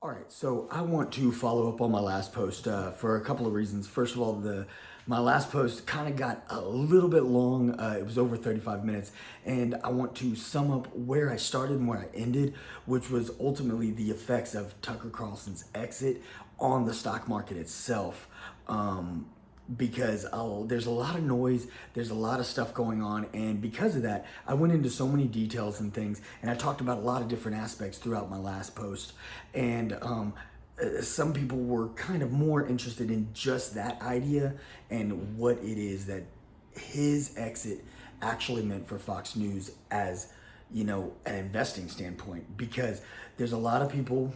All right, so I want to follow up on my last post for a couple of reasons. First of all, the my last post kind of got a little bit long. It was over 35 minutes, and I want to sum up where I started and where I ended, which was ultimately the effects of Tucker Carlson's exit on the stock market itself. Because there's a lot of noise, there's a lot of stuff going on, and because of that, I went into so many details and things, and I talked about a lot of different aspects throughout my last post. And some people were kind of more interested in just that idea and what it is that his exit actually meant for Fox News as, an investing standpoint, because there's a lot of people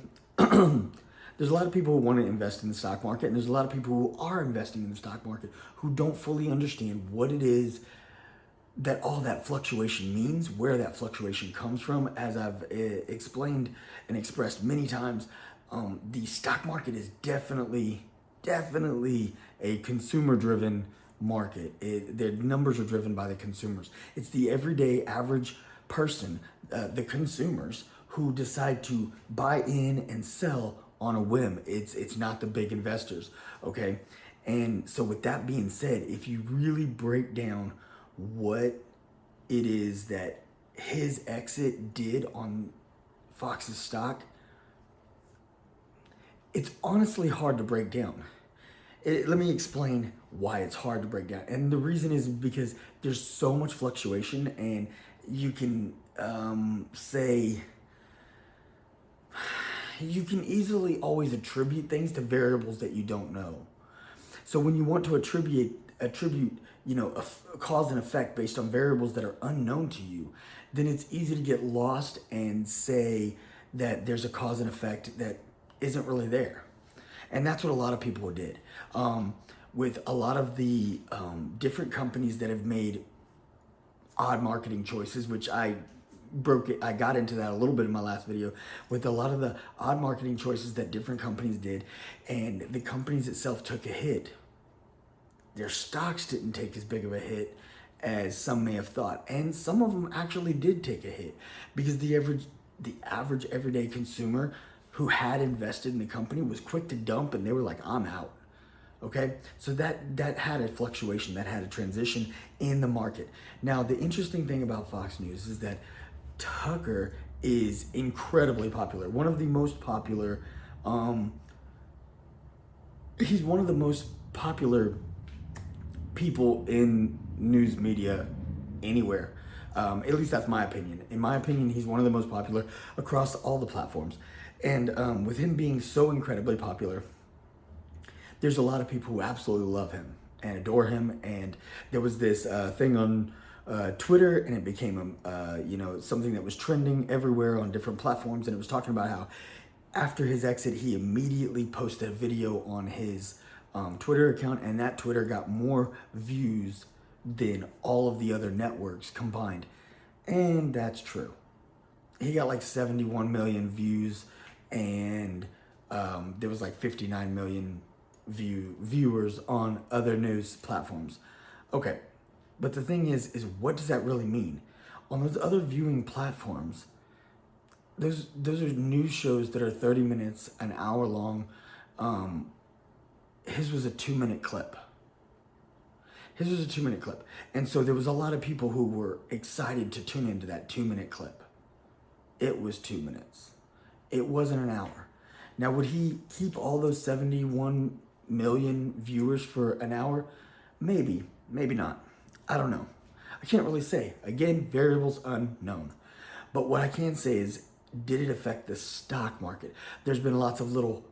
there's a lot of people who want to invest in the stock market, and there's a lot of people who are investing in the stock market who don't fully understand what it is that all that fluctuation means, where that fluctuation comes from. As I've explained and expressed many times, the stock market is definitely a consumer-driven market. The numbers are driven by the consumers. It's the everyday average person, the consumers, who decide to buy in and sell on a whim. It's not the big investors, okay? And so with that being said, if you really break down what it is that his exit did on Fox's stock, it's honestly hard to break down. Let me explain why it's hard to break down. And the reason is because there's so much fluctuation, and you can say, you can easily always attribute things to variables that you don't know. So when you want to attribute a cause and effect based on variables that are unknown to you, then it's easy to get lost and say that there's a cause and effect that isn't really there. And that's what a lot of people did. With a lot of the different companies that have made odd marketing choices, which I got into that a little bit in my last video, with a lot of the odd marketing choices that different companies did, and the companies itself took a hit. Their stocks didn't take as big of a hit as some may have thought, and some of them actually did take a hit because the average everyday consumer who had invested in the company was quick to dump, and they were like, I'm out. Okay, so that had a fluctuation, that had a transition in the market. Now, the interesting thing about Fox News is that Tucker is incredibly popular. One of the most popular, he's one of the most popular people in news media anywhere. At least that's my opinion. In my opinion, he's one of the most popular across all the platforms. And with him being so incredibly popular, there's a lot of people who absolutely love him and adore him. And there was this thing on Twitter, and it became something that was trending everywhere on different platforms. And it was talking about how after his exit, he immediately posted a video on his Twitter account, and that Twitter got more views than all of the other networks combined. And that's true. He got like 71 million views, and there was like 59 million viewers on other news platforms. Okay, but the thing is what does that really mean? On those other viewing platforms, those are news shows that are 30 minutes, an hour long. His was a 2-minute clip. And so there was a lot of people who were excited to tune into that 2-minute clip. It was 2 minutes. It wasn't an hour. Now, would he keep all those 71 million viewers for an hour? Maybe, maybe not. I don't know. I can't really say. Again, variables unknown. But what I can say is, did it affect the stock market? There's been lots of little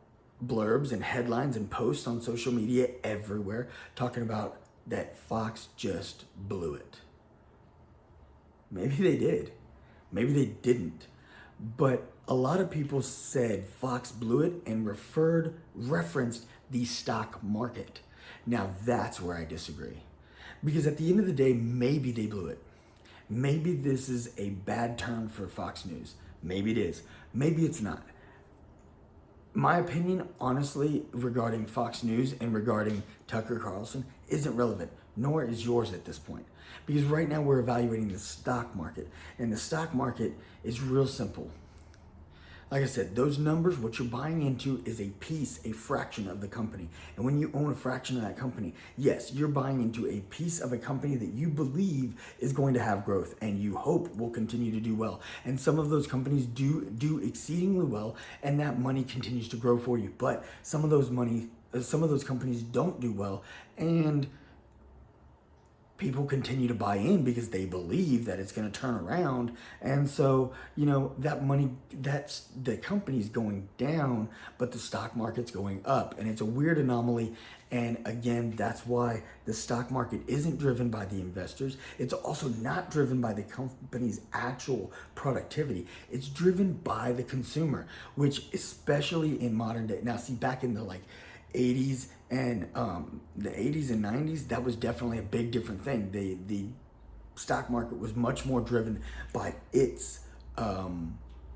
blurbs and headlines and posts on social media everywhere talking about that Fox just blew it. Maybe they did. Maybe they didn't. But a lot of people said Fox blew it and referenced the stock market. Now that's where I disagree. Because at the end of the day, maybe they blew it. Maybe this is a bad term for Fox News. Maybe it is. Maybe it's not. My opinion, honestly, regarding Fox News and regarding Tucker Carlson isn't relevant, nor is yours at this point. Because right now we're evaluating the stock market, and the stock market is real simple. like I said, those numbers, what you're buying into is a piece, a fraction of the company. And when you own a fraction of that company, yes, you're buying into a piece of a company that you believe is going to have growth and you hope will continue to do well. And some of those companies do exceedingly well, and that money continues to grow for you. But some of those companies don't do well, and people continue to buy in because they believe that it's going to turn around. And so, that money, that's the company's going down, but the stock market's going up. And it's a weird anomaly. And again, that's why the stock market isn't driven by the investors. It's also not driven by the company's actual productivity. It's driven by the consumer, which especially in modern day. Now, see, back in the 80s and the 80s and 90s, that was definitely a big different thing. The stock market was much more driven by its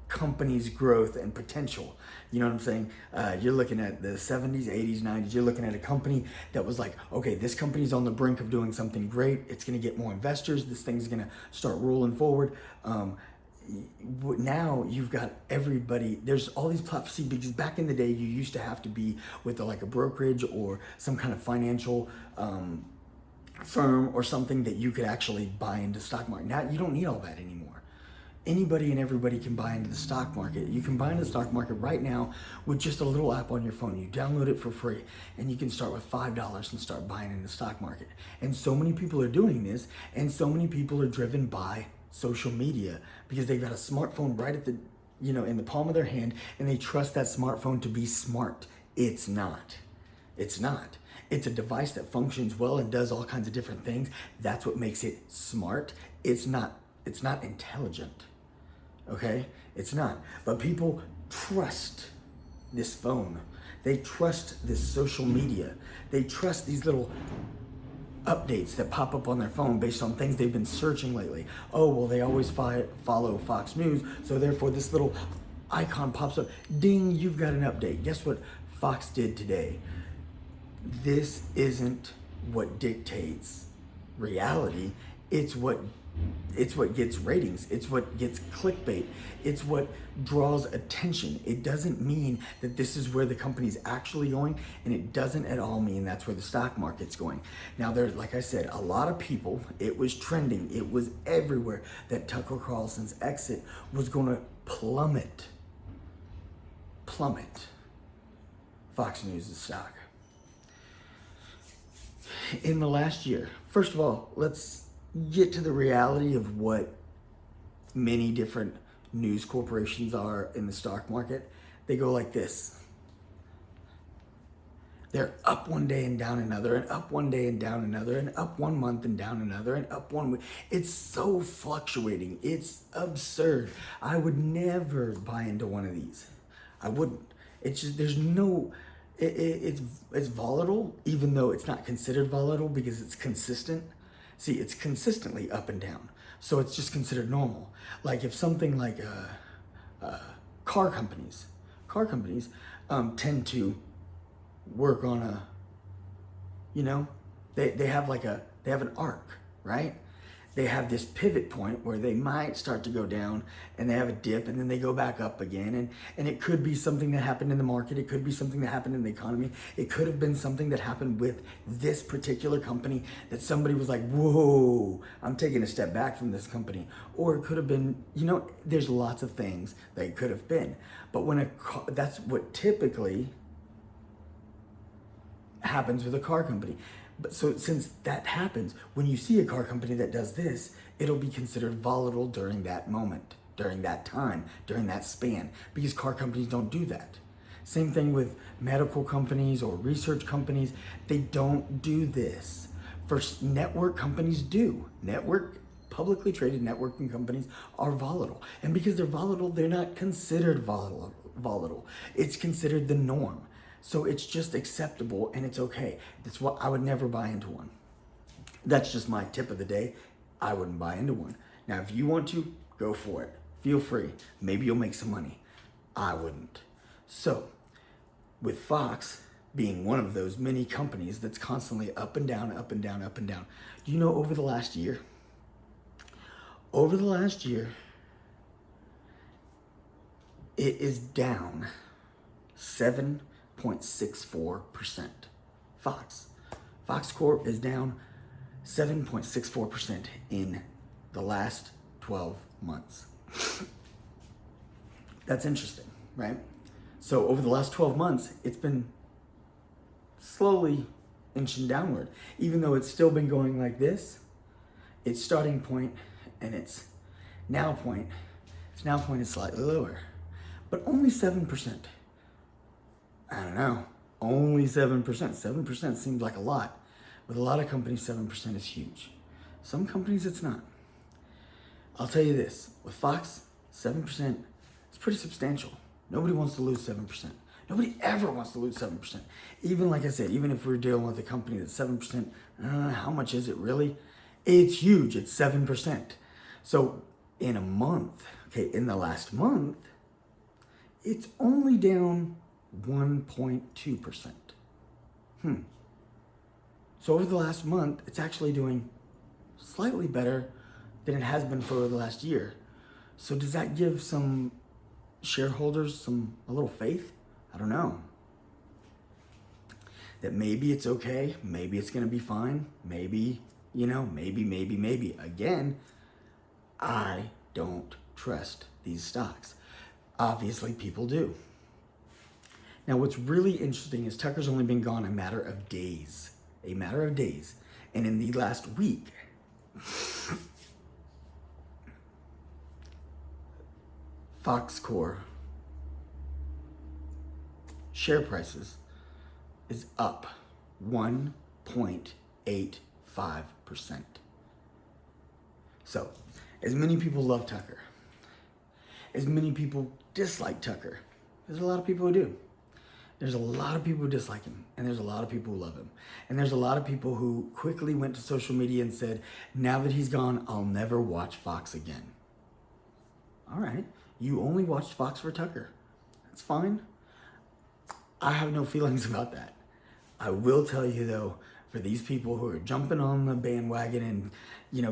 company's growth and potential. You know what I'm saying? You're looking at the 70s, 80s, 90s. You're looking at a company that was like, okay, this company's on the brink of doing something great. It's going to get more investors. This thing's going to start rolling forward. Now you've got everybody, there's all these platforms. See, because back in the day you used to have to be with a brokerage or some kind of financial firm or something that you could actually buy into the stock market. Now you don't need all that anymore. Anybody and everybody can buy into the stock market. You can buy into the stock market right now with just a little app on your phone. You download it for free and you can start with $5 and start buying in the stock market. And so many people are doing this, and so many people are driven by social media because they've got a smartphone right at the, in the palm of their hand, and they trust that smartphone to be smart. It's not. It's not. It's a device that functions well and does all kinds of different things. That's what makes it smart. It's not intelligent. Okay? It's not. But people trust this phone. They trust this social media. They trust these little updates that pop up on their phone based on things they've been searching lately. Oh, well, they always follow Fox News, so therefore this little icon pops up. Ding, you've got an update. Guess what Fox did today? This isn't what dictates reality. It's what gets ratings. It's what gets clickbait. It's what draws attention. It doesn't mean that this is where the company's actually going, and it doesn't at all mean that's where the stock market's going. Now, there's, like I said, a lot of people, it was trending, it was everywhere that Tucker Carlson's exit was going to plummet Fox News' stock. In the last year, first of all, let's get to the reality of what many different news corporations are in the stock market. They go like this. They're up one day and down another, and up one day and down another, and up 1 month and down another, and up 1 week. It's so fluctuating. It's absurd. I would never buy into one of these. I wouldn't. It's just, there's no, it's volatile, even though it's not considered volatile because it's consistent. See, it's consistently up and down, so it's just considered normal. Like if something like car companies tend to work on a, they have an arc, right? They have this pivot point where they might start to go down and they have a dip and then they go back up again. And it could be something that happened in the market. It could be something that happened in the economy. It could have been something that happened with this particular company that somebody was like, whoa, I'm taking a step back from this company. Or it could have been, there's lots of things that it could have been. But that's what typically happens with a car company. But so since that happens, when you see a car company that does this, it'll be considered volatile during that moment, during that time, during that span, because car companies don't do that. Same thing with medical companies or research companies. They don't do this. First, network companies do. Publicly traded networking companies are volatile. And because they're volatile, they're not considered volatile. It's considered the norm. So it's just acceptable and it's okay. That's why I would never buy into one. That's just my tip of the day. I wouldn't buy into one. Now, if you want to, go for it. Feel free. Maybe you'll make some money. I wouldn't. So, with Fox being one of those many companies that's constantly up and down, up and down, up and down. Do you know over the last year, It is down 7.64%. Fox Corp is down 7.64% in the last 12 months. That's interesting, right? So over the last 12 months, it's been slowly inching downward. Even though it's still been going like this, its starting point and its now point is slightly lower. But only 7%. I don't know, only 7%. 7% seems like a lot. With a lot of companies, 7% is huge. Some companies, it's not. I'll tell you this, with Fox, 7% is pretty substantial. Nobody wants to lose 7%. Nobody ever wants to lose 7%. Even like I said, even if we're dealing with a company that's 7%, how much is it really? It's huge, it's 7%. So in a month, okay, in the last month, it's only down 1.2%. So over the last month, it's actually doing slightly better than it has been for the last year. So does that give some shareholders a little faith? I don't know. That maybe it's okay, maybe it's gonna be fine, maybe, maybe. Again, I don't trust these stocks. Obviously, people do. Now, what's really interesting is Tucker's only been gone a matter of days. And in the last week, Fox Corp share prices is up 1.85%. So, as many people love Tucker, as many people dislike Tucker, there's a lot of people who do. There's a lot of people who dislike him, and there's a lot of people who love him. And there's a lot of people who quickly went to social media and said, now that he's gone, I'll never watch Fox again. All right, you only watched Fox for Tucker. That's fine. I have no feelings about that. I will tell you though, for these people who are jumping on the bandwagon and,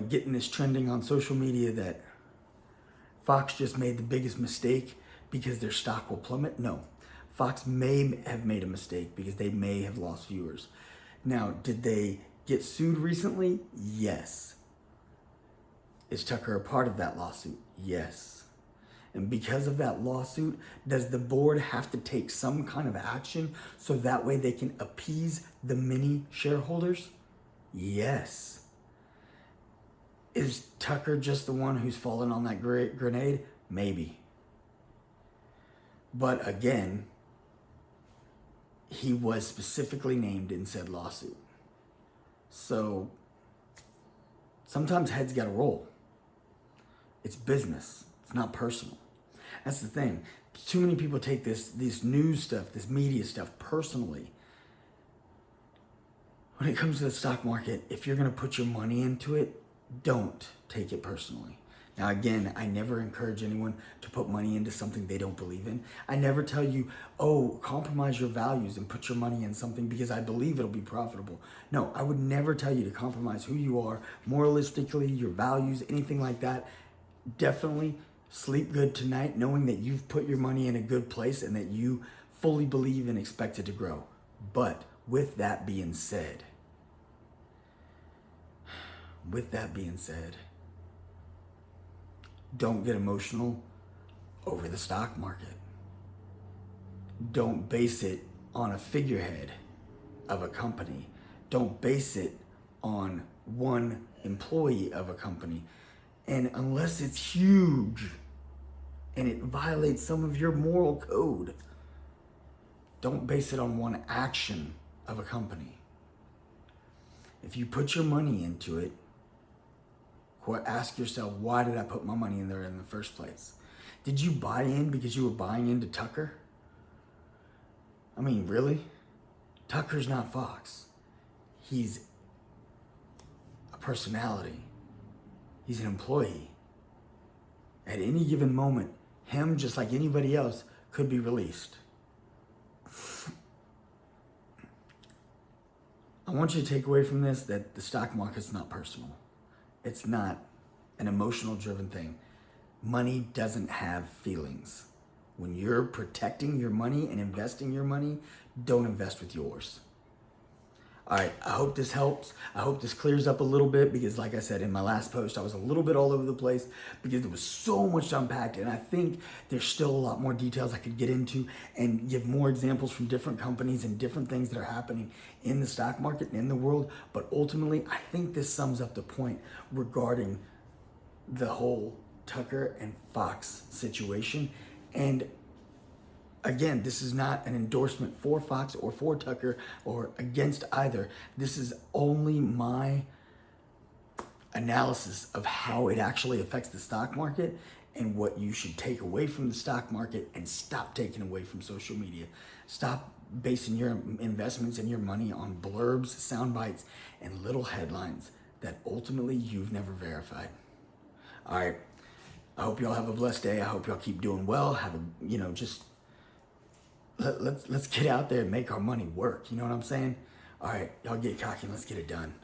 getting this trending on social media that Fox just made the biggest mistake because their stock will plummet. No, Fox may have made a mistake because they may have lost viewers. Now, did they get sued recently? Yes. Is Tucker a part of that lawsuit? Yes. And because of that lawsuit, does the board have to take some kind of action so that way they can appease the many shareholders? Yes. Is Tucker just the one who's fallen on that grenade? Maybe. But again, he was specifically named in said lawsuit. So sometimes heads gotta roll. It's business. It's not personal. That's the thing. Too many people take this news stuff, this media stuff personally. When it comes to the stock market, if you're going to put your money into it, don't take it personally. Now, again, I never encourage anyone to put money into something they don't believe in. I never tell you, compromise your values and put your money in something because I believe it'll be profitable. No, I would never tell you to compromise who you are, moralistically, your values, anything like that. Definitely sleep good tonight knowing that you've put your money in a good place and that you fully believe and expect it to grow. But with that being said, don't get emotional over the stock market. Don't base it on a figurehead of a company. Don't base it on one employee of a company. And unless it's huge and it violates some of your moral code, don't base it on one action of a company. If you put your money into it, ask yourself, why did I put my money in there in the first place? Did you buy in because you were buying into Tucker? I mean, really? Tucker's not Fox. He's a personality. He's an employee. At any given moment, him, just like anybody else, could be released. I want you to take away from this that the stock market's not personal. It's not an emotional driven thing. Money doesn't have feelings. When you're protecting your money and investing your money, don't invest with yours. All right, I hope this helps. I hope this clears up a little bit because like I said, in my last post, I was a little bit all over the place because there was so much to unpack, and I think there's still a lot more details I could get into and give more examples from different companies and different things that are happening in the stock market and in the world. But ultimately, I think this sums up the point regarding the whole Tucker and Fox situation. And again, this is not an endorsement for Fox or for Tucker or against either. This is only my analysis of how it actually affects the stock market and what you should take away from the stock market and stop taking away from social media. Stop basing your investments and your money on blurbs, sound bites, and little headlines that ultimately you've never verified. All right. I hope y'all have a blessed day. I hope y'all keep doing well. Have a, just let's get out there and make our money work. You know what I'm saying? All right, y'all get cocky and let's get it done.